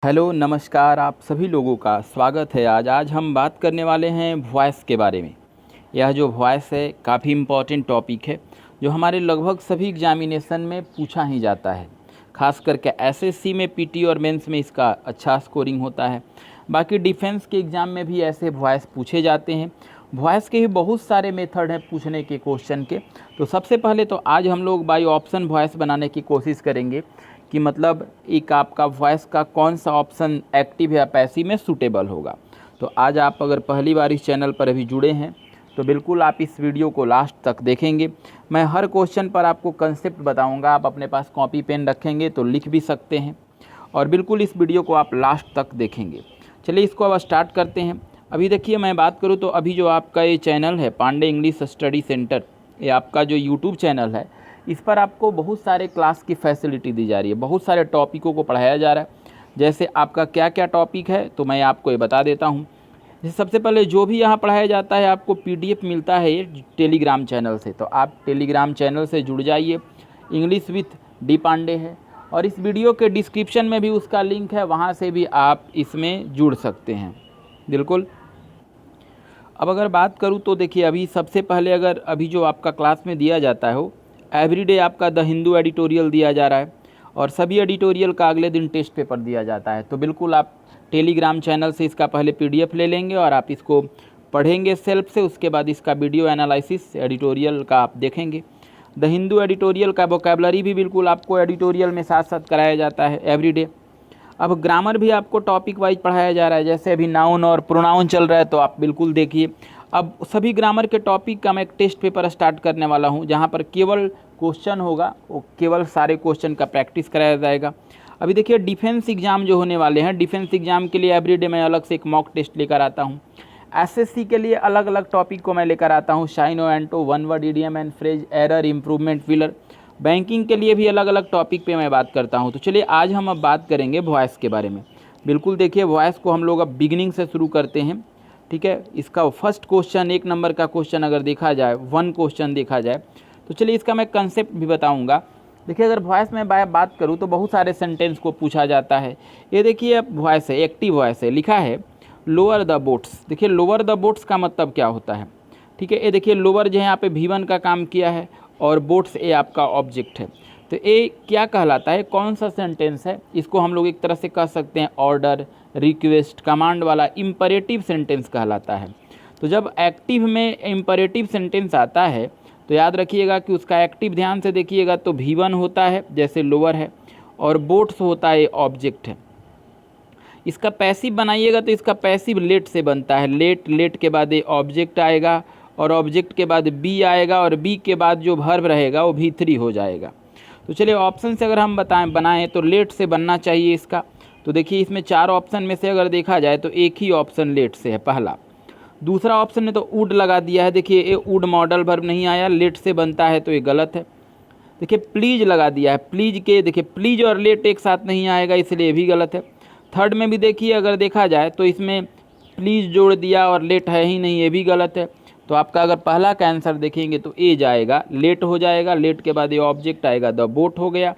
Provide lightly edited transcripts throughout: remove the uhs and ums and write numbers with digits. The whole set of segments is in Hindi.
हेलो नमस्कार, आप सभी लोगों का स्वागत है। आज हम बात करने वाले हैं वॉइस के बारे में। यह जो वॉइस है काफ़ी इम्पॉर्टेंट टॉपिक है जो हमारे लगभग सभी एग्जामिनेशन में पूछा ही जाता है। खास करके एसएससी में, पीटी और मेंस में इसका अच्छा स्कोरिंग होता है। बाकी डिफेंस के एग्ज़ाम में भी ऐसे वॉइस पूछे जाते हैं। वॉइस के ही बहुत सारे मेथड हैं पूछने के क्वेश्चन के। तो सबसे पहले तो आज हम लोग बाई ऑप्शन वॉइस बनाने की कोशिश करेंगे कि मतलब एक आपका वॉइस का कौन सा ऑप्शन एक्टिव या पैसिव में सूटेबल होगा। तो आज आप अगर पहली बार इस चैनल पर अभी जुड़े हैं तो बिल्कुल आप इस वीडियो को लास्ट तक देखेंगे। मैं हर क्वेश्चन पर आपको कंसेप्ट बताऊंगा। आप अपने पास कॉपी पेन रखेंगे तो लिख भी सकते हैं और बिल्कुल इस वीडियो को आप लास्ट तक देखेंगे। चलिए इसको अब स्टार्ट करते हैं। अभी देखिए, मैं बात करूँ तो अभी जो आपका ये चैनल है पांडे इंग्लिश स्टडी सेंटर, ये आपका जो यूट्यूब चैनल है, इस पर आपको बहुत सारे क्लास की फैसिलिटी दी जा रही है। बहुत सारे टॉपिकों को पढ़ाया जा रहा है। जैसे आपका क्या क्या टॉपिक है तो मैं आपको ये बता देता हूँ। जैसे सबसे पहले जो भी यहाँ पढ़ाया जाता है आपको पीडीएफ मिलता है टेलीग्राम चैनल से। तो आप टेलीग्राम चैनल से जुड़ जाइए। इंग्लिश विथ डी पांडे है और इस वीडियो के डिस्क्रिप्शन में भी उसका लिंक है, वहाँ से भी आप इसमें जुड़ सकते हैं। बिल्कुल। अब अगर बात करूँ तो देखिए, अभी सबसे पहले अगर अभी जो आपका क्लास में दिया जाता है वो एवरीडे आपका द हिंदू एडिटोरियल दिया जा रहा है और सभी एडिटोरियल का अगले दिन टेस्ट पेपर दिया जाता है। तो बिल्कुल आप टेलीग्राम चैनल से इसका पहले पीडीएफ ले लेंगे और आप इसको पढ़ेंगे सेल्फ से। उसके बाद इसका वीडियो एनालिसिस एडिटोरियल का आप देखेंगे। द हिंदू एडिटोरियल का वोकैबुलरी भी बिल्कुल आपको एडिटोरियल में साथ साथ कराया जाता है एवरीडे। अब ग्रामर भी आपको टॉपिक वाइज पढ़ाया जा रहा है। जैसे अभी नाउन और प्रोनाउन चल रहा है तो आप बिल्कुल देखिए। अब सभी ग्रामर के टॉपिक का मैं एक टेस्ट पेपर स्टार्ट करने वाला हूं, जहां पर केवल क्वेश्चन होगा, वो केवल सारे क्वेश्चन का प्रैक्टिस कराया जाएगा। अभी देखिए, डिफेंस एग्जाम जो होने वाले हैं, डिफेंस एग्जाम के लिए एवरीडे मैं अलग से एक मॉक टेस्ट लेकर आता हूँ। एसएससी के लिए अलग अलग टॉपिक को मैं लेकर आता हूँ। Synonym antonym, one word idiom and phrase, error, improvement, filler. Banking के लिए भी अलग अलग टॉपिक पे मैं बात करता हूँ। तो चलिए आज हम अब बात करेंगे वॉइस के बारे में। बिल्कुल देखिए, वॉइस को हम लोग अब बिगिनिंग से शुरू करते हैं। ठीक है, इसका फर्स्ट क्वेश्चन, 1 नंबर का क्वेश्चन अगर देखा जाए, 1 क्वेश्चन देखा जाए तो चलिए इसका मैं कंसेप्ट भी बताऊंगा। देखिए, अगर वॉइस में बात करूँ तो बहुत सारे सेंटेंस को पूछा जाता है। ये देखिए, अब वॉइस है, एक्टिव वॉइस है, लिखा है लोअर द बोट्स। देखिए, लोअर द बोट्स का मतलब क्या होता है। ठीक है, ये देखिए लोअर जो है यहाँ पे V1 का काम किया है और बोट्स ये आपका ऑब्जेक्ट है। तो ये क्या कहलाता है, कौन सा सेंटेंस है? इसको हम लोग एक तरह से कह सकते हैं ऑर्डर, रिक्वेस्ट, कमांड वाला इम्परेटिव सेंटेंस कहलाता है। तो जब एक्टिव में इम्परेटिव सेंटेंस आता है तो याद रखिएगा कि उसका एक्टिव ध्यान से देखिएगा तो V1 होता है, जैसे लोअर है, और बोट्स होता है, ऑब्जेक्ट है। इसका पैसिव बनाइएगा तो इसका पैसिव लेट से बनता है। लेट के बाद ये ऑब्जेक्ट आएगा और ऑब्जेक्ट के बाद बी आएगा और बी के बाद जो वर्ब रहेगा वो V3 हो जाएगा। तो चलिए ऑप्शन से अगर हम बनाएं तो लेट से बनना चाहिए इसका। तो देखिए, इसमें 4 ऑप्शन में से अगर देखा जाए तो एक ही ऑप्शन लेट से है, पहला। दूसरा ऑप्शन ने तो वुड लगा दिया है। देखिए, ये वुड मॉडल वर्ब नहीं आया, लेट से बनता है तो ये गलत है। देखिए, प्लीज लगा दिया है, प्लीज के, देखिए प्लीज और लेट एक साथ नहीं आएगा, इसलिए ये भी गलत है। थर्ड में भी देखिए, अगर देखा जाए तो इसमें प्लीज जोड़ दिया और लेट है ही नहीं, ये भी गलत है। तो आपका अगर पहला का आंसर देखेंगे तो ए जाएगा, लेट हो जाएगा। लेट के बाद ये ऑब्जेक्ट आएगा, द बोट हो गया।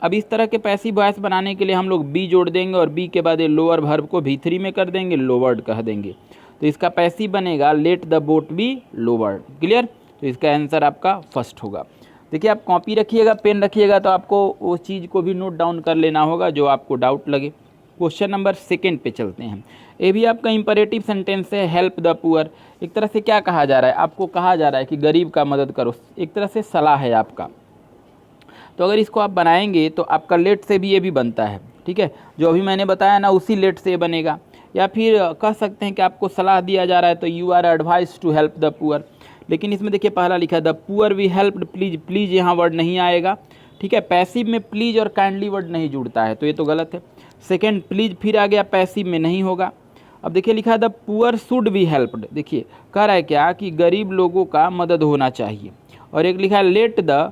अब इस तरह के पैसिव वॉइस बनाने के लिए हम लोग बी जोड़ देंगे और बी के बाद ये लोअर वर्ब को V3 में कर देंगे, लोवर्ड कह देंगे। तो इसका पैसिव बनेगा let the boat be lowered. Clear? तो इसका आंसर आपका फर्स्ट होगा। देखिए, आप कॉपी रखिएगा, पेन रखिएगा तो आपको वो चीज़ को भी नोट डाउन कर लेना होगा जो आपको डाउट लगे। क्वेश्चन नंबर 2 पे चलते हैं। ये भी आपका इंपरेटिव सेंटेंस है, हेल्प द पुअर। एक तरह से क्या कहा जा रहा है, आपको कहा जा रहा है कि गरीब का मदद करो, एक तरह से सलाह है आपका। तो अगर इसको आप बनाएंगे तो आपका लेट से भी ये भी बनता है। ठीक है, जो अभी मैंने बताया ना उसी लेट से बनेगा। या फिर कह सकते हैं कि आपको सलाह दिया जा रहा है तो you are advise to help the poor. लेकिन इसमें देखिए पहला लिखा है the poor we helped please, please यहाँ वर्ड नहीं आएगा। ठीक है, पैसिव में प्लीज और काइंडली वर्ड नहीं जुड़ता है तो ये तो गलत है। सेकेंड, प्लीज फिर आ गया, पैसिव में नहीं होगा। अब देखिए लिखा है the poor should be helped. देखिए कह रहा है क्या कि गरीब लोगों का मदद होना चाहिए। और एक लिखा है लेट द,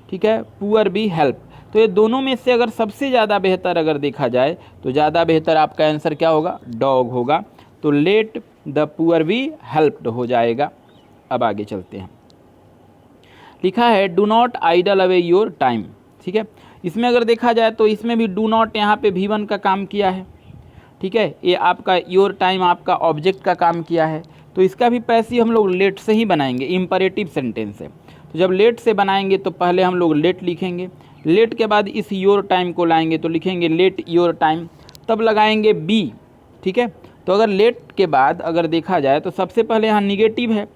ठीक है, पुअर बी हेल्प। तो ये दोनों में से अगर सबसे ज़्यादा बेहतर अगर देखा जाए तो ज़्यादा बेहतर आपका आंसर क्या होगा, डॉग होगा। तो let the poor be helped हो जाएगा। अब आगे चलते हैं। लिखा है do not idle away your time. ठीक है, इसमें अगर देखा जाए तो इसमें भी डू नॉट यहाँ पे V1 का काम किया है। ठीक है, ये आपका योर टाइम आपका ऑब्जेक्ट का काम किया है, तो इसका भी पैसिव हम लोग लेट से ही बनाएंगे, इम्परेटिव सेंटेंस है। तो जब लेट से बनाएंगे तो पहले हम लोग लेट लिखेंगे, लेट के बाद इस योर टाइम को लाएंगे तो लिखेंगे लेट योर टाइम, तब लगाएंगे बी। ठीक है, तो अगर लेट के बाद अगर देखा जाए तो सबसे पहले यहाँ निगेटिव है,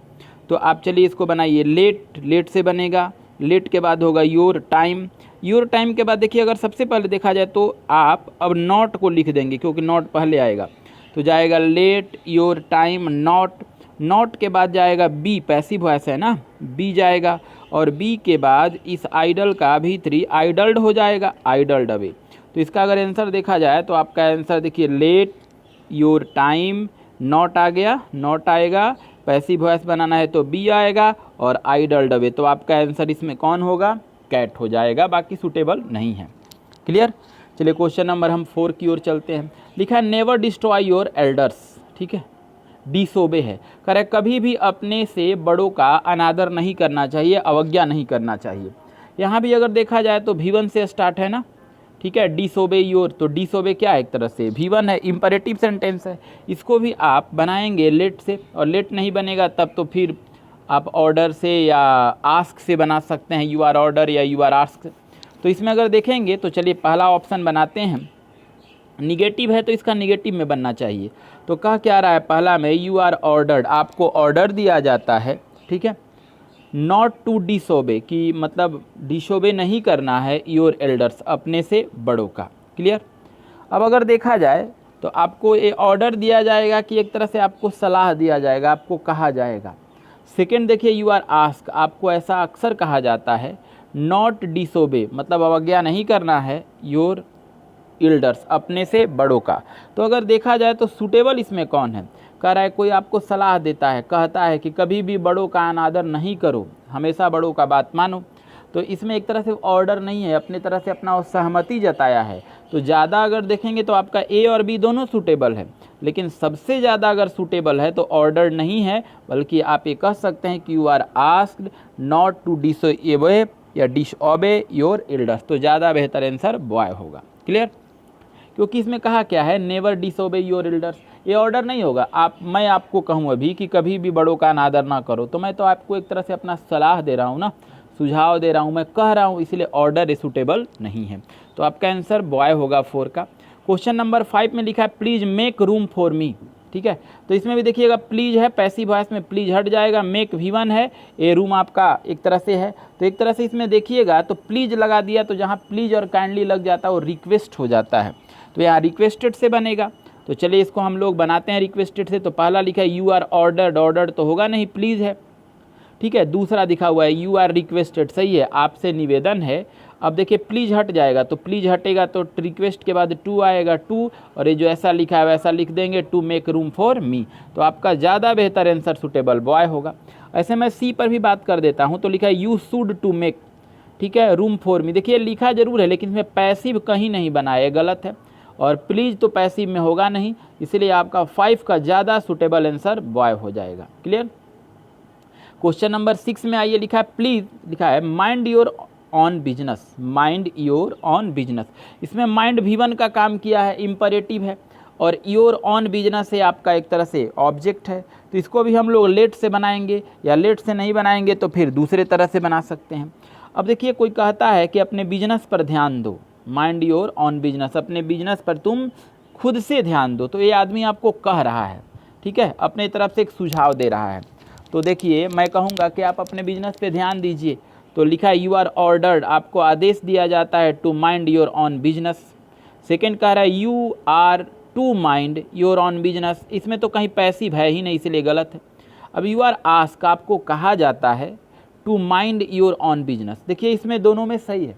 तो आप चलिए इसको बनाइए, लेट, लेट से बनेगा, लेट के बाद होगा योर टाइम, योर टाइम के बाद देखिए अगर सबसे पहले देखा जाए तो आप अब नॉट को लिख देंगे क्योंकि नॉट पहले आएगा, तो जाएगा let your time not, not के बाद जाएगा बी, पैसिव वॉइस है ना, बी जाएगा, और बी के बाद इस आइडल का भी थ्री आइडल्ड हो जाएगा, आइडल्ड अवे। तो इसका अगर आंसर देखा जाए तो आपका आंसर देखिए लेट योर टाइम, नॉट आ गया, नॉट आएगा, पैसिव वॉइस बनाना है तो बी आएगा, और आइडल्ड अवे, तो आपका आंसर इसमें कौन होगा, कैट हो जाएगा, बाकी सूटेबल नहीं है। क्लियर। चलिए क्वेश्चन नंबर हम 4 की ओर चलते हैं। लिखा है नेवर डिस्ट्रॉय योर एल्डर्स, ठीक है, डिसोबे है, करे कभी भी अपने से बड़ों का अनादर नहीं करना चाहिए, अवज्ञा नहीं करना चाहिए। यहाँ भी अगर देखा जाए तो V1 से स्टार्ट है ना, ठीक है, डिसोबे योर, तो डिसोबे क्या है, एक तरह से V1 है, इम्परेटिव सेंटेंस है, इसको भी आप बनाएंगे लेट से, और लेट नहीं बनेगा तब तो फिर आप ऑर्डर से या आस्क से बना सकते हैं, यू आर ऑर्डर या यू आर आस्क। तो इसमें अगर देखेंगे तो चलिए पहला ऑप्शन बनाते हैं, निगेटिव है तो इसका निगेटिव में बनना चाहिए। तो कह क्या रहा है पहला में, यू आर ऑर्डर्ड, आपको ऑर्डर दिया जाता है, ठीक है, नॉट टू डिसोबे, कि मतलब डिसोबे नहीं करना है योर एल्डर्स, अपने से बड़ों का। क्लियर। अब अगर देखा जाए तो आपको ये ऑर्डर दिया जाएगा कि एक तरह से आपको सलाह दिया जाएगा, आपको कहा जाएगा। सेकेंड देखिए यू आर आस्क, आपको ऐसा अक्सर कहा जाता है, नॉट डिसोबे मतलब अवज्ञा नहीं करना है योर एल्डर्स, अपने से बड़ों का। तो अगर देखा जाए तो सूटेबल इसमें कौन है, कह रहा है कोई आपको सलाह देता है, कहता है कि कभी भी बड़ों का अनादर नहीं करो, हमेशा बड़ों का बात मानो, तो इसमें एक तरह से ऑर्डर नहीं है, अपने तरह से अपना सहमति जताया है। तो ज़्यादा अगर देखेंगे तो आपका ए और बी दोनों सूटेबल है, लेकिन सबसे ज़्यादा अगर सूटेबल है तो ऑर्डर नहीं है, बल्कि आप ये कह सकते हैं कि you are asked not to disobey या डिसओबे योर एल्डर्स, तो ज़्यादा बेहतर आंसर बॉय होगा। क्लियर। क्योंकि इसमें कहा क्या है, नेवर डिसोबे योर एल्डर्स, ये ऑर्डर नहीं होगा। मैं आपको कहूँ अभी कि कभी भी बड़ों का अनादर ना करो, तो मैं तो आपको एक तरह से अपना सलाह दे रहा हूँ ना, सुझाव दे रहा हूँ, मैं कह रहा हूँ, इसलिए ऑर्डर सूटेबल नहीं है। तो आपका आंसर बॉय होगा 4 का। क्वेश्चन नंबर 5 में लिखा है प्लीज मेक रूम फॉर मी, ठीक है, तो इसमें भी देखिएगा प्लीज है, पैसिव वॉइस में प्लीज हट जाएगा, मेक V1 है, ए रूम आपका एक तरह से है, तो एक तरह से इसमें देखिएगा तो प्लीज लगा दिया, तो जहाँ प्लीज और काइंडली लग जाता है वो रिक्वेस्ट हो जाता है, तो यहाँ रिक्वेस्टेड से बनेगा। तो चलिए इसको हम लोग बनाते हैं रिक्वेस्टेड से। तो पहला लिखा है यू आर ऑर्डर्ड, ऑर्डर्ड तो होगा नहीं, प्लीज़ है, ठीक है। दूसरा दिखा हुआ है यू आर रिक्वेस्टेड, सही है, आपसे निवेदन है। अब देखिए प्लीज़ हट जाएगा, तो प्लीज़ हटेगा तो रिक्वेस्ट के बाद टू आएगा, टू, और ये जो ऐसा लिखा है वैसा लिख देंगे, to make room for me, तो आपका ज़्यादा बेहतर आंसर सूटेबल बॉय होगा। ऐसे मैं सी पर भी बात कर देता हूँ, तो लिखा है यू शुड टू मेक, ठीक है, रूम फॉर मी, देखिए लिखा जरूर है लेकिन इसमें पैसिव कहीं नहीं बना है, गलत है, और प्लीज़ तो पैसिव में होगा नहीं, इसलिए आपका 5 का ज़्यादा सूटेबल आंसर बॉय हो जाएगा। क्लियर। क्वेश्चन नंबर 6 में आइए, लिखा है प्लीज़, लिखा है mind your own business, mind your own business, इसमें माइंड V1 का काम किया है, इम्परेटिव है, और योर ऑन बिजनेस से आपका एक तरह से ऑब्जेक्ट है, तो इसको भी हम लोग लेट से बनाएंगे, या लेट से नहीं बनाएंगे तो फिर दूसरे तरह से बना सकते हैं। अब देखिए कोई कहता है कि अपने बिजनेस पर ध्यान दो, माइंड योर ऑन बिजनेस, अपने बिजनेस पर तुम खुद से ध्यान दो, तो ये आदमी आपको कह रहा है, ठीक है, अपने तरफ से एक सुझाव दे रहा है। तो देखिए मैं कहूँगा कि आप अपने बिजनेस पे ध्यान दीजिए, तो लिखा है यू आर ऑर्डर्ड, आपको आदेश दिया जाता है to mind your own business. Second कह रहा है you are to mind your own business, इसमें तो कहीं पैसिव है ही नहीं, इसलिए गलत है। अब यू आर आस्क, आपको कहा जाता है to mind your own business, देखिए इसमें दोनों में सही है।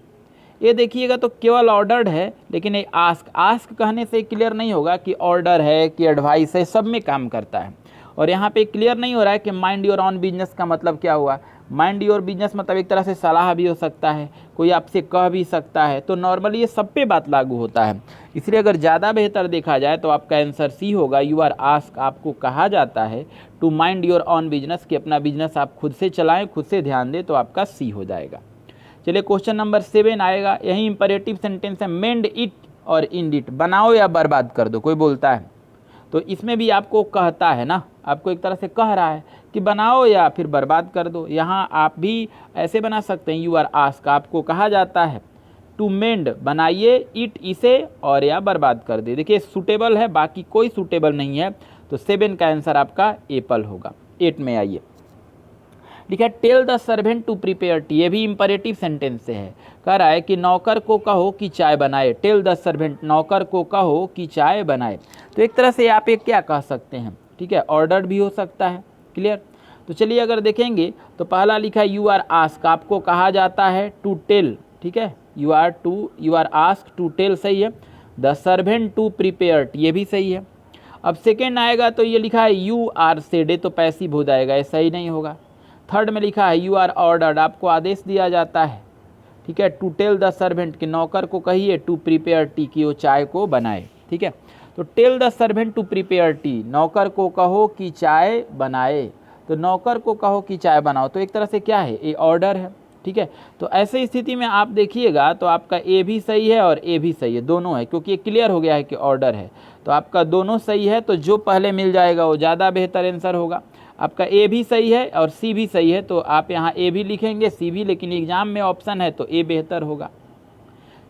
ये देखिएगा तो केवल ऑर्डर्ड है, लेकिन ये आस्क, आस्क कहने से क्लियर नहीं होगा कि ऑर्डर है कि एडवाइस है, सब में काम करता है। और यहाँ पे क्लियर नहीं हो रहा है कि माइंड योर ऑन बिजनेस का मतलब क्या हुआ। माइंड योर बिजनेस मतलब एक तरह से सलाह भी हो सकता है, कोई आपसे कह भी सकता है, तो नॉर्मली ये सब पे बात लागू होता है। इसलिए अगर ज़्यादा बेहतर देखा जाए तो आपका आंसर सी होगा, यू आर आस्क, आपको कहा जाता है to mind your own business, कि अपना बिजनेस आप खुद से चलाएं, खुद से ध्यान दें, तो आपका सी हो जाएगा। चलिए क्वेश्चन नंबर 7 आएगा, यही इंपरेटिव सेंटेंस है, मेंड इट और इंड इट, बनाओ या बर्बाद कर दो, कोई बोलता है। तो इसमें भी आपको कहता है ना, आपको एक तरह से कह रहा है कि बनाओ या फिर बर्बाद कर दो। यहाँ आप भी ऐसे बना सकते हैं, यू आर आस्क, आपको कहा जाता है टू मेंड, बनाइए, इट, इसे, और या बर्बाद कर दे। देखिए सूटेबल है, बाकी कोई सूटेबल नहीं है, तो 7 का आंसर आपका एप्पल होगा। 8 में आइए, लिखा है tell the servant to prepare tea, ये भी इंपरेटिव सेंटेंस से है। कह रहा है कि नौकर को कहो कि चाय बनाए, टेल द सर्वेंट, नौकर को कहो कि चाय बनाए। तो एक तरह से आप एक क्या कह सकते हैं, ठीक है, ऑर्डर भी हो सकता है, क्लियर। तो चलिए अगर देखेंगे तो पहला लिखा है यू आर आस्क, आपको कहा जाता है टू टेल, ठीक है, you are ask to tell, सही है। द सर्वेंट टू प्रिपेयर, ये भी सही है। अब सेकेंड आएगा तो ये लिखा है यू आर सेड, ये तो पैसिव हो जाएगा, ये सही नहीं होगा। थर्ड में लिखा है यू आर ऑर्डर्ड, आपको आदेश दिया जाता है, ठीक है, टू टेल द सर्वेंट, कि नौकर को कहिए टू प्रिपेयर टी, कि वो चाय को बनाए, ठीक है। तो tell the servant to prepare tea, नौकर को कहो कि चाय बनाए, तो नौकर को कहो कि चाय बनाओ, तो एक तरह से क्या है, ये ऑर्डर है, ठीक है। तो ऐसे स्थिति में आप देखिएगा तो आपका ए भी सही है और ए भी सही है, दोनों है, क्योंकि ये क्लियर हो गया है कि ऑर्डर है, तो आपका दोनों सही है। तो जो पहले मिल जाएगा वो ज़्यादा बेहतर आंसर होगा। आपका ए भी सही है और सी भी सही है, तो आप यहाँ ए भी लिखेंगे, सी भी, लेकिन एग्जाम में ऑप्शन है तो ए बेहतर होगा।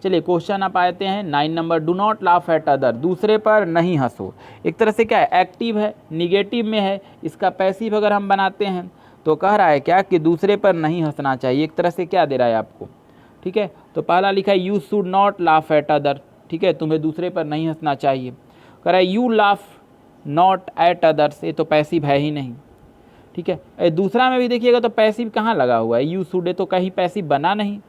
चलिए क्वेश्चन आप आते हैं 9 number, do not laugh at other, दूसरे पर नहीं हंसो। एक तरह से क्या है, एक्टिव है, निगेटिव में है, इसका पैसिव अगर हम बनाते हैं तो कह रहा है क्या कि दूसरे पर नहीं हंसना चाहिए, एक तरह से क्या दे रहा है आपको, ठीक है। तो पहला लिखा है you should not laugh at other, ठीक है, तुम्हें दूसरे पर नहीं हंसना चाहिए। कह रहा है you laugh not at others, ये तो पैसिव है ही नहीं, ठीक है। दूसरा में भी देखिएगा तो पैसिव कहाँ लगा हुआ है, यू शुड, तो कहीं पैसिव बना नहीं।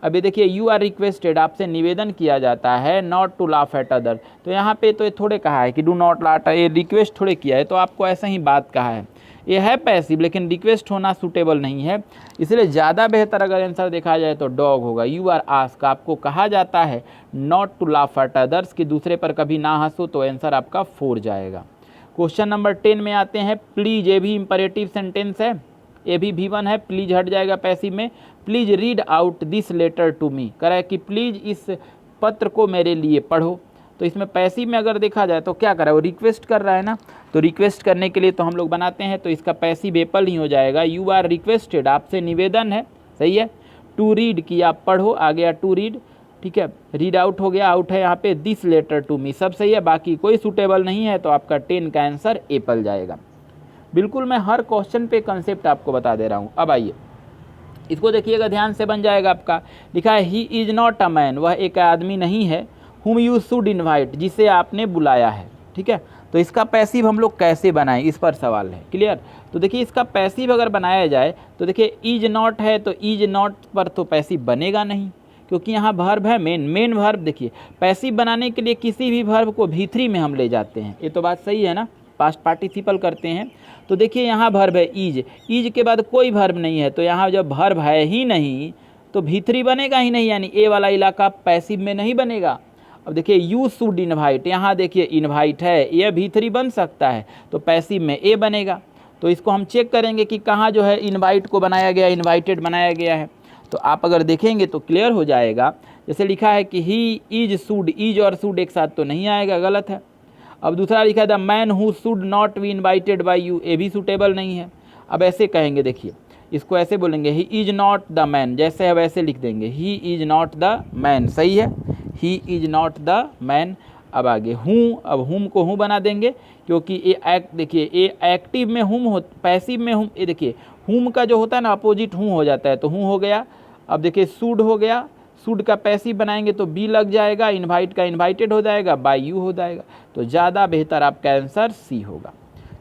अब ये देखिए यू आर रिक्वेस्टेड, आपसे निवेदन किया जाता है not to laugh at other, तो यहाँ पे तो ये थोड़े कहा है कि डू नॉट लाफ, ये रिक्वेस्ट थोड़े किया है, तो आपको ऐसा ही बात कहा है, ये है पैसिव, लेकिन रिक्वेस्ट होना सूटेबल नहीं है, इसलिए ज़्यादा बेहतर अगर आंसर देखा जाए तो डॉग होगा। यू आर आस्क, आपको कहा जाता है not to laugh at others, कि दूसरे पर कभी ना हंसो, तो आंसर आपका 4 जाएगा। क्वेश्चन नंबर 10 में आते हैं, प्लीज, ये भी इंपरेटिव सेंटेंस है, ये भी V1 है, प्लीज हट जाएगा पैसिव में। Please read out this letter to me, कह रहा है कि प्लीज इस पत्र को मेरे लिए पढ़ो, तो इसमें पैसिव में अगर देखा जाए तो क्या कर रहा है, वो रिक्वेस्ट कर रहा है ना, तो रिक्वेस्ट करने के लिए तो हम लोग बनाते हैं, तो इसका पैसिव एप्पल ही हो जाएगा। यू आर रिक्वेस्टेड, आपसे निवेदन है, सही है। टू रीड, कि आप पढ़ो, आ गया टू रीड, ठीक है। रीड आउट हो गया, आउट है यहाँ पे, दिस लेटर टू मी, सब सही है, बाकी कोई सूटेबल नहीं है, तो आपका 10 का आंसर एप्पल जाएगा। बिल्कुल मैं हर क्वेश्चन पे कंसेप्ट आपको बता दे रहा हूँ। अब आइए इसको देखिएगा, ध्यान से बन जाएगा आपका। लिखा है he is not a man, वह एक आदमी नहीं है, हुम यू शुड इन्वाइट, जिसे आपने बुलाया है, ठीक है। तो इसका पैसिव हम लोग कैसे बनाएं, इस पर सवाल है, क्लियर। तो देखिए इसका पैसिव अगर बनाया जाए तो देखिए इज नॉट है, तो इज नॉट पर तो पैसिव बनेगा नहीं, क्योंकि यहाँ वर्ब है मेन वर्ब। देखिए पैसिव बनाने के लिए किसी भी वर्ब को V3 में हम ले जाते हैं, ये तो बात सही है ना, पास्ट पार्टिसिपल करते हैं। तो देखिए यहाँ वर्ब है इज के बाद कोई वर्ब नहीं है, तो यहाँ जब वर्ब है ही नहीं तो V3 बनेगा ही नहीं, यानी ए वाला इलाका पैसिव में नहीं बनेगा। अब देखिए यू शुड इन्वाइट, यहाँ देखिए इन्वाइट है, ये V3 बन सकता है, तो पैसिव में ए बनेगा। तो इसको हम चेक करेंगे कि कहाँ जो है इन्वाइट को बनाया गया, इन्वाइटेड बनाया गया है, तो आप अगर देखेंगे तो क्लियर हो जाएगा। जैसे लिखा है कि ही इज शुड, इज और शुड एक साथ तो नहीं आएगा, गलत है। अब दूसरा लिखा है the man who should not be invited bye you, ये भी सूटेबल नहीं है। अब ऐसे कहेंगे, देखिए इसको ऐसे बोलेंगे he is not the man, जैसे अब ऐसे लिख देंगे he is not the man, सही है, he is not the man. अब आगे हूँ, अब हुम को हूँ बना देंगे, क्योंकि ये एक्ट, देखिए ये एक्टिव में हुम हो, पैसिव में हुम, ये देखिए हुम का जो होता है ना अपोजिट हूँ हो जाता है, तो हूँ हो गया। अब देखिए शुड हो गया, शुड का पैसिव बनाएंगे तो बी लग जाएगा, इन्वाइट का इन्वाइटेड हो जाएगा, बाय यू हो जाएगा, तो ज़्यादा बेहतर आपका आंसर सी होगा।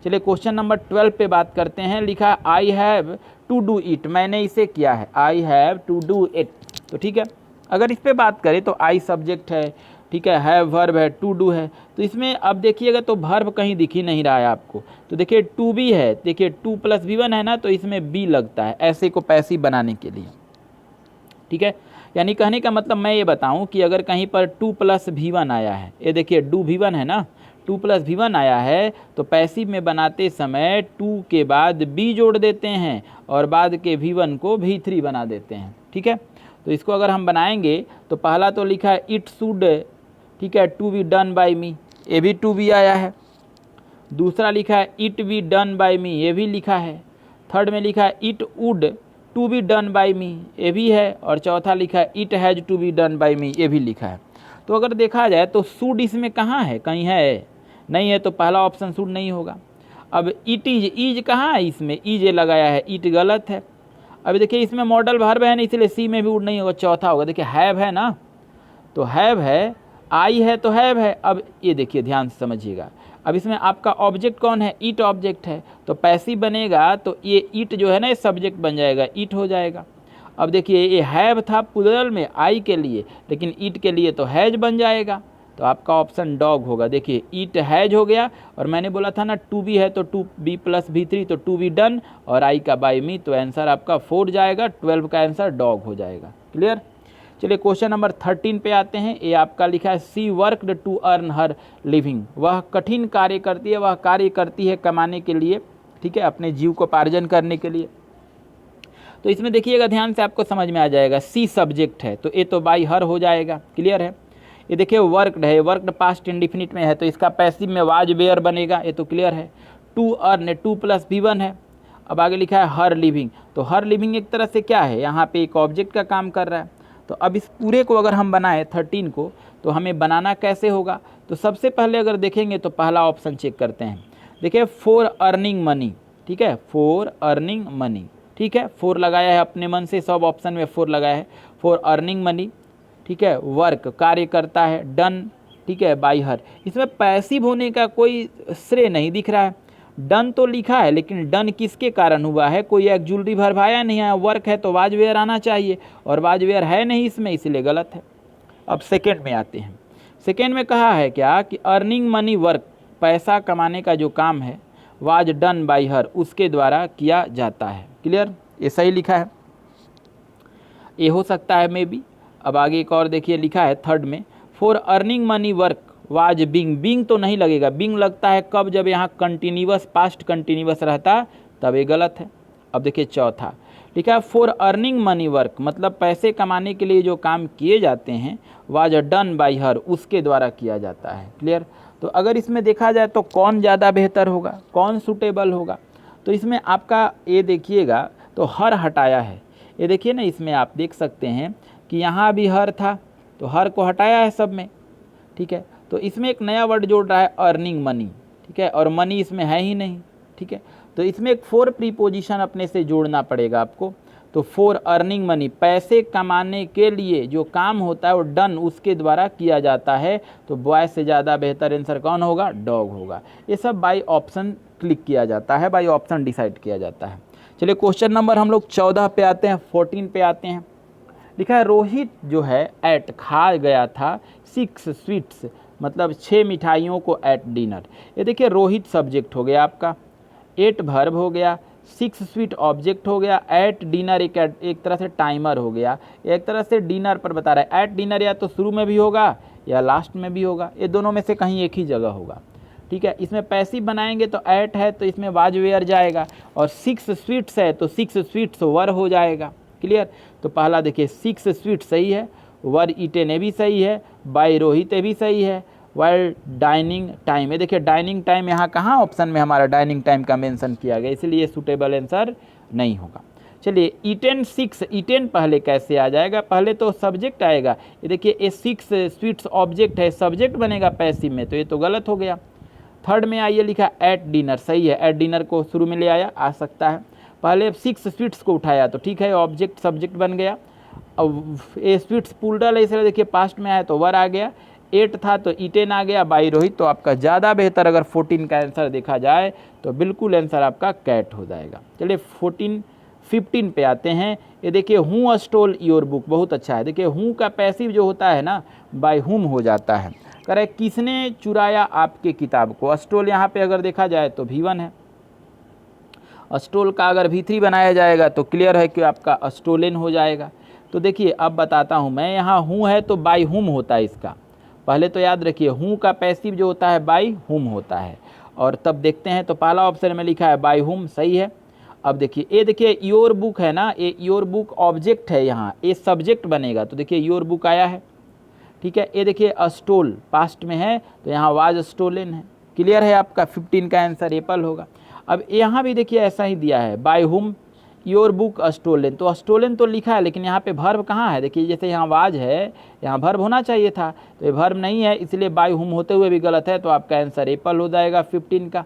चलिए क्वेश्चन नंबर 12 पे बात करते हैं। लिखा I have to do it, मैंने इसे किया है, I have to do it, तो ठीक है। अगर इस पे बात करें तो आई सब्जेक्ट है, ठीक है, हैव वर्ब है, टू डू है, तो इसमें अब देखिएगा तो वर्ब कहीं दिख ही नहीं रहा है आपको, तो देखिए टू बी है, देखिए 2 + V1 है ना, तो इसमें बी लगता है ऐसे को पैसिव बनाने के लिए, ठीक है। यानी कहने का मतलब मैं ये बताऊं कि अगर कहीं पर 2 + V1 आया है, ये देखिए डू V1 है ना, 2 + V1 आया है, तो पैसिव में बनाते समय 2 के बाद B जोड़ देते हैं और बाद के V1 को V3 बना देते हैं, ठीक है। तो इसको अगर हम बनाएंगे तो पहला तो लिखा है इट शुड ठीक है, to be done by me, ये भी टू बी आया है। दूसरा लिखा है it be done by me, ये भी लिखा है। थर्ड में लिखा है it would to be done by me, ये भी है। और चौथा लिखा है it has to be done by me, ये भी लिखा है। तो अगर देखा जाए तो शुड इसमें कहाँ है, कहीं है नहीं है, तो पहला ऑप्शन शुड नहीं होगा। अब इट इज कहाँ है, इसमें इज लगाया है, इट गलत है। अभी देखिए इसमें मॉडल वर्ब है ना, इसलिए सी में भी वुड नहीं होगा, चौथा होगा। देखिए हैव है ना, तो हैव है, आई है तो हैव है। अब ये देखिए ध्यान से समझिएगा, अब इसमें आपका ऑब्जेक्ट कौन है, इट ऑब्जेक्ट है, तो पैसिव बनेगा तो ये इट जो है ना ये सब्जेक्ट बन जाएगा, इट हो जाएगा। अब देखिए ये हैव था प्लूरल में आई के लिए, लेकिन इट के लिए तो हैज बन जाएगा, तो आपका ऑप्शन डॉग होगा। देखिए इट हैज हो गया, और मैंने बोला था ना टू बी है तो to be plus V three, तो टू बी डन, और आई का बाय मी, तो आंसर आपका 4 जाएगा, 12 का आंसर डॉग हो जाएगा। क्लियर। चलिए क्वेश्चन नंबर 13 पे आते हैं। ये आपका लिखा है she worked to earn her living, वह कठिन कार्य करती है, वह कार्य करती है कमाने के लिए, ठीक है, अपने जीव को पार्जन करने के लिए। तो इसमें देखिएगा ध्यान से, आपको समझ में आ जाएगा, सी सब्जेक्ट है तो ये तो बाई हर हो जाएगा। क्लियर है। ये देखिए वर्कड है, वर्कड पास्ट इंडिफिनिट में है, तो इसका पैसिव में वाज वेयर बनेगा, ये तो क्लियर है। To earn, to plus V one है। अब आगे लिखा है हर लिविंग, तो हर लिविंग एक तरह से क्या है, यहाँ पे एक ऑब्जेक्ट का काम कर रहा है। तो अब इस पूरे को अगर हम बनाएं 13 को, तो हमें बनाना कैसे होगा, तो सबसे पहले अगर देखेंगे तो पहला ऑप्शन चेक करते हैं। देखिए फॉर अर्निंग मनी, ठीक है, फॉर अर्निंग मनी, ठीक है, 4 लगाया है अपने मन से, सब ऑप्शन में 4 लगाया है। फॉर अर्निंग मनी, ठीक है, वर्क कार्य करता है, डन, ठीक है, बाय हर। इसमें पैसिव होने का कोई श्रेय नहीं दिख रहा है, डन तो लिखा है, लेकिन डन किसके कारण हुआ है, कोई एक्जुलरी वर्ब आया नहीं है, वर्क है तो वाज वेयर आना चाहिए, और वाज वेयर है नहीं इसमें, इसलिए गलत है। अब सेकेंड में आते हैं। सेकेंड में कहा है क्या कि अर्निंग मनी वर्क, पैसा कमाने का जो काम है, वाज डन बाय हर, उसके द्वारा किया जाता है। क्लियर, ये सही लिखा है, ये हो सकता है मे बी। अब आगे एक और देखिए लिखा है थर्ड में, for earning money work was being, being तो नहीं लगेगा, बिंग लगता है कब, जब यहाँ कंटिन्यूअस पास्ट कंटिन्यूअस रहता, तब ये गलत है। अब देखिए चौथा लिखा है फॉर अर्निंग मनी वर्क, मतलब पैसे कमाने के लिए जो काम किए जाते हैं, वाज डन बाय हर, उसके द्वारा किया जाता है। क्लियर। तो अगर इसमें देखा जाए तो कौन ज़्यादा बेहतर होगा, कौन सूटेबल होगा, तो इसमें आपका ये देखिएगा तो हर हटाया है। ये देखिए ना, इसमें आप देख सकते हैं कि यहाँ भी हर था, तो हर को हटाया है सब में, ठीक है। तो इसमें एक नया वर्ड जोड़ रहा है अर्निंग मनी, ठीक है, और मनी इसमें है ही नहीं, ठीक है। तो इसमें एक फॉर प्रीपोजिशन अपने से जोड़ना पड़ेगा आपको। तो फॉर अर्निंग मनी, पैसे कमाने के लिए जो काम होता है वो डन उसके द्वारा किया जाता है, तो बॉय से ज़्यादा बेहतर आंसर कौन होगा, डॉग होगा। ये सब बाय ऑप्शन क्लिक किया जाता है, बाय ऑप्शन डिसाइड किया जाता है। चलिए क्वेश्चन नंबर हम लोग 14 पे आते हैं, 14 पे आते हैं। लिखा है रोहित जो है एट खा गया था 6 स्वीट्स, मतलब 6 मिठाइयों को एट डिनर। ये देखिए रोहित सब्जेक्ट हो गया आपका, 8 वर्ब हो गया, 6 स्वीट ऑब्जेक्ट हो गया, एट डिनर एक तरह से टाइमर हो गया, एक तरह से डिनर पर बता रहा है। एट डिनर या तो शुरू में भी होगा या लास्ट में भी होगा, ये दोनों में से कहीं एक ही जगह होगा, ठीक है। इसमें पैसिव बनाएंगे तो एट है तो इसमें वाज वेयर जाएगा, और 6 स्वीट्स है तो 6 स्वीट्स वर हो जाएगा। क्लियर। तो पहला देखिए 6 स्वीट सही है, वर ईटेन भी सही है, बाय रोहित भी सही है, वाइल डाइनिंग टाइम, ये देखिए डाइनिंग टाइम यहाँ कहाँ ऑप्शन में हमारा डाइनिंग टाइम का मेंशन किया गया, इसलिए सूटेबल आंसर नहीं होगा। चलिए ईटेन 6, ईटेन पहले कैसे आ जाएगा, पहले तो सब्जेक्ट आएगा। ये देखिए ये 6 स्वीट्स ऑब्जेक्ट है, सब्जेक्ट बनेगा पैसिव में, तो ये तो गलत हो गया। थर्ड में आइए लिखा एट डिनर, सही है, एट डिनर को शुरू में ले आया, आ सकता है। पहले 6 स्वीट्स को उठाया तो ठीक है, ऑब्जेक्ट सब्जेक्ट बन गया। अब ये स्वीट्स पुलरल है, इसलिए देखिए पास्ट में आया तो वर आ गया, 8 था तो ईटेन आ गया, बाई रोहित। तो आपका ज़्यादा बेहतर अगर 14 का आंसर देखा जाए तो बिल्कुल आंसर आपका कैट हो जाएगा। चलिए 15 पे आते हैं। ये देखिए हूँ स्टोल योर बुक, बहुत अच्छा है। देखिए हूँ का पैसिव जो होता है ना, बाय हुम हो जाता है। कह रहे किसने चुराया आपके किताब को, स्टोल यहाँ पे अगर देखा जाए तो V1 है, स्टोल का अगर V3 बनाया जाएगा तो क्लियर है कि आपका स्टोलन हो जाएगा। तो देखिए अब बताता हूँ मैं, यहाँ हूँ है तो बाय हुम होता है इसका, पहले तो याद रखिए हूँ का पैसिव जो होता है बाय हुम होता है, और तब देखते हैं तो पहला ऑप्शन में लिखा है बाय हुम, सही है। अब देखिए ये देखिए योर बुक है ना, ये योर बुक ऑब्जेक्ट है, यहाँ ये सब्जेक्ट बनेगा, तो देखिए योर बुक आया है, ठीक है। ये देखिए स्टोल पास्ट में है तो यहाँ वाज स्टोलन है। क्लियर है आपका, 15 का आंसर एप्पल होगा। अब यहाँ भी देखिए ऐसा ही दिया है, by whom your book stolen, तो स्टोलन तो लिखा है लेकिन यहाँ पे वर्ब कहाँ है, देखिए जैसे यहाँ वाज है यहाँ वर्ब होना चाहिए था, तो ये वर्ब नहीं है इसलिए बाय हुम होते हुए भी गलत है, तो आपका आंसर एप्पल हो जाएगा 15 का।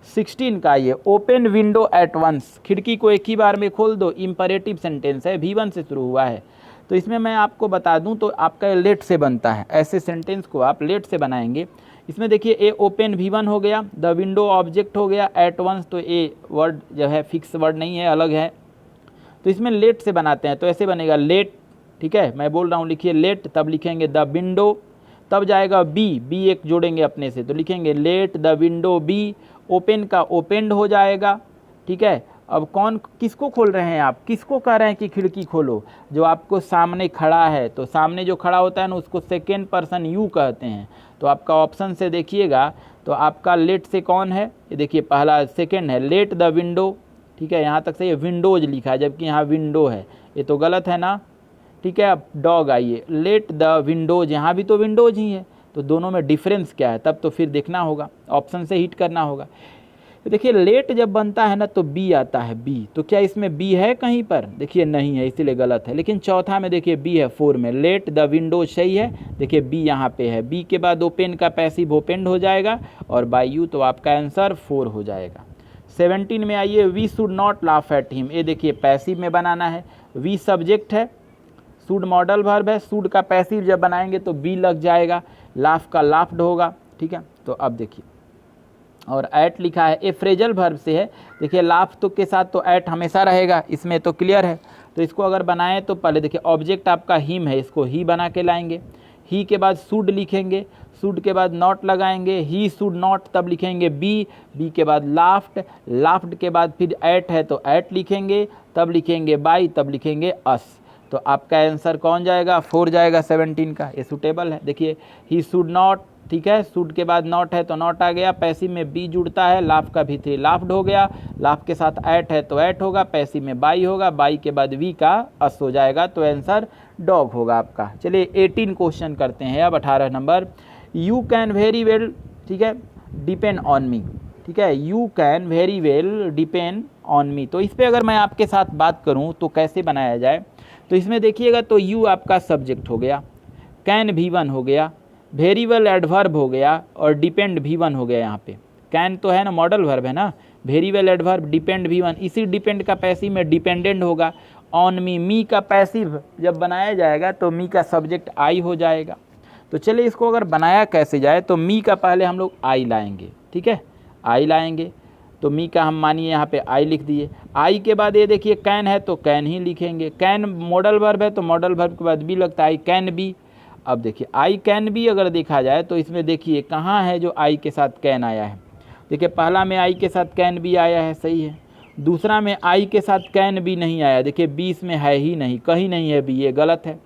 16 का ये ओपन विंडो एट वंस, खिड़की को एक ही बार में खोल दो, इंपरेटिव सेंटेंस है, V1 से शुरू हुआ है। तो इसमें मैं आपको बता दूं तो आपका लेट से बनता है, ऐसे सेंटेंस को आप लेट से बनाएंगे। इसमें देखिए ए ओपन V1 हो गया, द विंडो ऑब्जेक्ट हो गया, एट वंस तो ए वर्ड जो है फिक्स वर्ड नहीं है, अलग है, तो इसमें लेट से बनाते हैं तो ऐसे बनेगा लेट, ठीक है। मैं बोल रहा हूँ लिखिए लेट, तब लिखेंगे द विंडो, तब जाएगा बी एक जोड़ेंगे अपने से तो लिखेंगे let the window be, open का ओपेंड हो जाएगा, ठीक है। अब कौन किसको खोल रहे हैं आप, किसको कह रहे हैं कि खिड़की खोलो, जो आपको सामने खड़ा है, तो सामने जो खड़ा होता है ना उसको सेकेंड पर्सन यू कहते हैं। तो आपका ऑप्शन से देखिएगा तो आपका लेट से कौन है, ये देखिए पहला सेकेंड है लेट द विंडो, ठीक है। यहाँ तक से ये विंडोज लिखा है जबकि यहाँ विंडो है, ये तो गलत है ना, ठीक है। अब डॉग आइए, लेट द विंडोज, यहाँ भी तो विंडोज ही है, तो दोनों में डिफरेंस क्या है तब तो फिर देखना होगा, ऑप्शन से हिट करना होगा। तो देखिए लेट जब बनता है ना तो बी आता है, बी, तो क्या इसमें बी है कहीं पर, देखिए नहीं है इसीलिए गलत है। लेकिन चौथा में देखिए बी है, 4 में लेट द विंडोज सही है, देखिए बी यहाँ पे है, बी के बाद ओपन का पैसिव ओपेंड हो जाएगा और बाय यू, तो आपका आंसर 4 हो जाएगा। 17 में आइए, we should not laugh at him, ये देखिए पैसिव में बनाना है, वी सब्जेक्ट है, शुड मॉडल वर्ब है, शुड का पैसिव जब बनाएंगे तो बी लग जाएगा, लाफ का लाफ्ड होगा, ठीक है। तो अब देखिए और एट लिखा है, ए फ्रेजल वर्ब से है, देखिए लाफ तो के साथ तो एट हमेशा रहेगा, इसमें तो क्लियर है। तो इसको अगर बनाएं तो पहले देखिए ऑब्जेक्ट आपका हिम है, इसको ही बना के लाएंगे, ही के बाद शुड लिखेंगे, शुड के बाद नॉट लगाएंगे, ही शुड नॉट, तब लिखेंगे बी, बी के बाद लाफ्ड, लाफ्ड के बाद फिर एट है तो एट लिखेंगे, तब लिखेंगे बाई, तब लिखेंगे अस, तो आपका आंसर कौन जाएगा, 4 जाएगा 17 का, ये सूटेबल है। देखिए ही शुड नॉट, ठीक है, शुड के बाद नॉट है तो नॉट आ गया, पैसिव में बी जुड़ता है, लाफ का भी 3 लाफ्ड हो गया, लाफ के साथ एट है तो एट होगा, पैसिव में बाई होगा, बाई के बाद वी का अस हो जाएगा, तो आंसर डॉग होगा आपका। चलिए 18 क्वेश्चन करते हैं अब, 18 number, you can very well, ठीक है, डिपेंड ऑन मी, ठीक है, you can very well depend on me. तो इस पर अगर मैं आपके साथ बात करूं तो कैसे बनाया जाए, तो इसमें देखिएगा तो यू आपका सब्जेक्ट हो गया, कैन V1 हो गया, वेरी वेल एडवर्ब हो गया और डिपेंड V1 हो गया। यहाँ पे कैन तो है ना मॉडल वर्ब है ना, very well adverb, depend V1, इसी डिपेंड का पैसिव में डिपेंडेंट होगा, ऑन मी, मी का पैसिव जब बनाया जाएगा तो मी का सब्जेक्ट आई हो जाएगा। तो चलिए इसको अगर बनाया कैसे जाए, तो मी का पहले हम लोग आई लाएंगे, ठीक है, आई लाएंगे, तो मी का हम मानिए यहाँ पे आई लिख दिए, आई के बाद ये देखिए कैन है तो कैन ही लिखेंगे, कैन मॉडल वर्ब है तो मॉडल वर्ब के बाद बी लगता है, आई कैन बी। अब देखिए आई कैन बी अगर देखा जाए तो इसमें देखिए कहाँ है जो आई के साथ कैन आया है, देखिए पहला में आई के साथ कैन बी आया है, सही है, दूसरा में आई के साथ कैन बी नहीं आया, देखिए बी इसमें है ही नहीं, कहीं नहीं है बी, ये गलत है,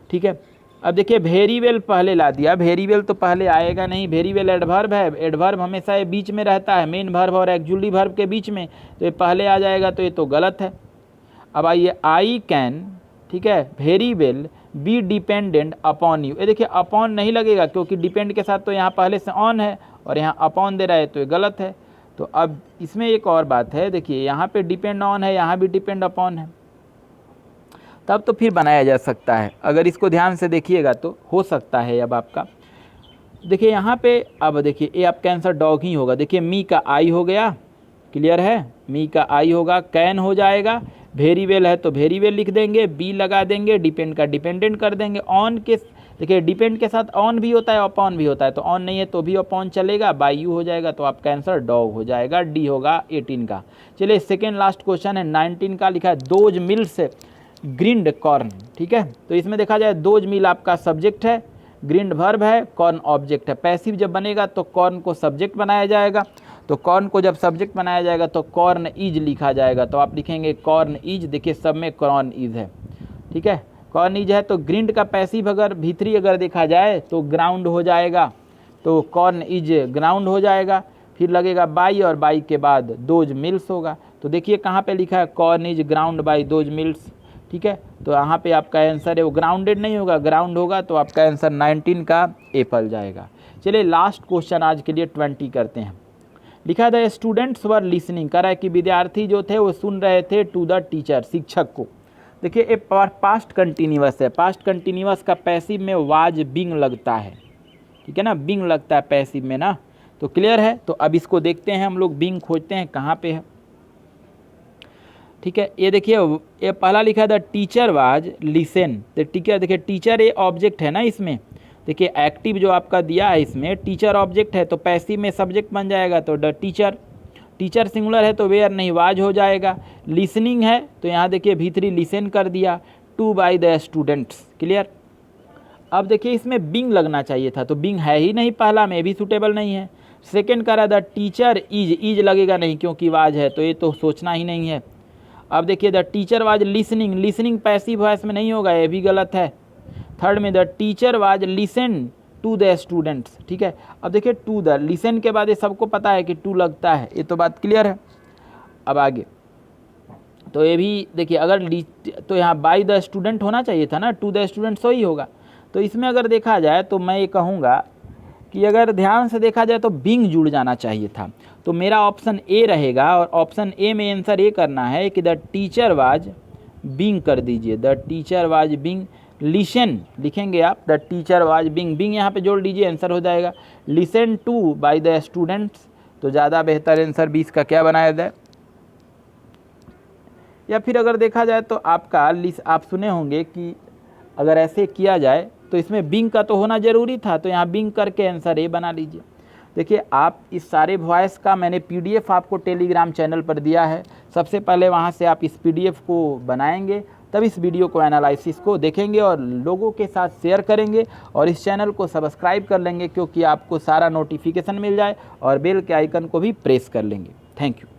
ठीक है। अब देखिए वेरी वेल पहले ला दिया, वेरी वेल तो पहले आएगा नहीं, वेरी वेल एडवर्ब है, एडवर्ब हमेशा ये बीच में रहता है, मेन वर्ब और एक्जुअली वर्ब के बीच में, तो ये पहले आ जाएगा, तो ये तो गलत है। अब आइए आई कैन, ठीक है, very well be dependent upon you, ये देखिए अपॉन नहीं लगेगा क्योंकि डिपेंड के साथ तो यहाँ पहले से ऑन है और यहाँ अपॉन दे रहा है, तो ये गलत है। तो अब इसमें एक और बात है, देखिए यहाँ पे डिपेंड ऑन है, यहाँ भी डिपेंड अपॉन है, तब तो फिर बनाया जा सकता है, अगर इसको ध्यान से देखिएगा तो हो सकता है। अब आपका देखिए यहाँ पे, अब देखिए ये आपका आंसर डॉग ही होगा, देखिए मी का आई हो गया, क्लियर है, मी का आई होगा, कैन हो जाएगा, वेरी वेल है तो वेरी वेल लिख देंगे, बी लगा देंगे, डिपेंड का डिपेंडेंट कर देंगे, ऑन के देखिए डिपेंड के साथ ऑन भी होता है अपॉन भी होता है, तो ऑन नहीं है तो भी अपॉन चलेगा, बाई यू हो जाएगा, तो आपका आंसर डॉग हो जाएगा, डी होगा 18 का। चलिए सेकेंड लास्ट क्वेश्चन है 19 का, लिखा है दोज मिल्स ग्रिंड कॉर्न, ठीक है। तो इसमें देखा जाए दोज मिल आपका सब्जेक्ट है, ग्रिंड वर्ब है, कॉर्न ऑब्जेक्ट है, पैसिव जब बनेगा तो कॉर्न को सब्जेक्ट बनाया जाएगा, तो कॉर्न को जब सब्जेक्ट बनाया जाएगा तो कॉर्न इज लिखा जाएगा, तो आप लिखेंगे कॉर्न इज, देखिए सब में कॉर्न इज है, ठीक है, कॉर्न इज है। तो ग्रिंड का पैसिव अगर भीतरी अगर देखा जाए तो ग्राउंड हो जाएगा, तो कॉर्न इज ग्राउंड हो जाएगा, फिर लगेगा बाई और बाई के बाद दोज मिल्स होगा, तो देखिए कहाँ पे लिखा है corn is ground by those mills, ठीक है, तो यहाँ पे आपका आंसर है वो ग्राउंडेड नहीं होगा, ग्राउंड होगा तो आपका आंसर 19 का एप्पल जाएगा। चलिए लास्ट क्वेश्चन आज के लिए 20 करते हैं। लिखा था स्टूडेंट्स वर लिसनिंग, कह रहा है कि विद्यार्थी जो थे वो सुन रहे थे टू द टीचर, शिक्षक को। देखिए ये पास्ट कंटिन्यूअस है, पास्ट कंटिन्यूअस का पैसिव में वाज बीइंग लगता है, ठीक है ना, बीइंग लगता है पैसिव में ना, तो क्लियर है। तो अब इसको देखते हैं हम लोग, बीइंग खोजते हैं कहाँ पे है, ठीक है। ये देखिए ये पहला लिखा था टीचर वाज लिसन, तो टीचर, देखिए टीचर ये ऑब्जेक्ट है ना इसमें, देखिए एक्टिव जो आपका दिया है इसमें टीचर ऑब्जेक्ट है, तो पैसिव में सब्जेक्ट बन जाएगा, तो द टीचर, टीचर सिंगुलर है तो वेयर नहीं वाज हो जाएगा। लिसनिंग है तो यहाँ देखिए भीतरी लिसन कर दिया, to by the students, clear. अब देखिए इसमें बिंग लगना चाहिए था, तो बिंग है ही नहीं, पहला में भी सूटेबल नहीं है। सेकेंड कह रहा द टीचर इज लगेगा नहीं क्योंकि वाज है, तो ये तो सोचना ही नहीं है। अब देखिए the teacher was listening, listening passive voice में नहीं होगा, ये भी गलत है। थर्ड में the teacher was listen to the students, ठीक है। अब देखिए टू द, लिसन के बाद ये सबको पता है कि टू लगता है, ये तो बात क्लियर है। अब आगे तो ये भी देखिए अगर तो यहाँ बाय द स्टूडेंट होना चाहिए था ना, टू द स्टूडेंट सो ही होगा। तो इसमें अगर देखा जाए तो मैं ये कहूँगा कि अगर ध्यान से देखा जाए तो बिंग जुड़ जाना चाहिए था, तो मेरा ऑप्शन ए रहेगा, और ऑप्शन ए में आंसर ये करना है कि द टीचर वाज बिंग कर दीजिए, the teacher was being listen लिखेंगे आप, the teacher was being, being यहाँ पे जोड़ दीजिए, आंसर हो जाएगा listen to by the students, तो ज़्यादा बेहतर आंसर 20 का क्या बनाया जाए। या फिर अगर देखा जाए तो आपका आप सुने होंगे कि अगर ऐसे किया जाए तो इसमें बिंग का तो होना ज़रूरी था, तो यहाँ बिंग करके आंसर ए बना लीजिए। देखिए आप इस सारे वॉइस का मैंने पीडीएफ आपको टेलीग्राम चैनल पर दिया है, सबसे पहले वहाँ से आप इस पीडीएफ को बनाएंगे, तब इस वीडियो को एनालिसिस को देखेंगे और लोगों के साथ शेयर करेंगे, और इस चैनल को सब्सक्राइब कर लेंगे क्योंकि आपको सारा नोटिफिकेशन मिल जाए, और बेल के आइकन को भी प्रेस कर लेंगे। Thank you.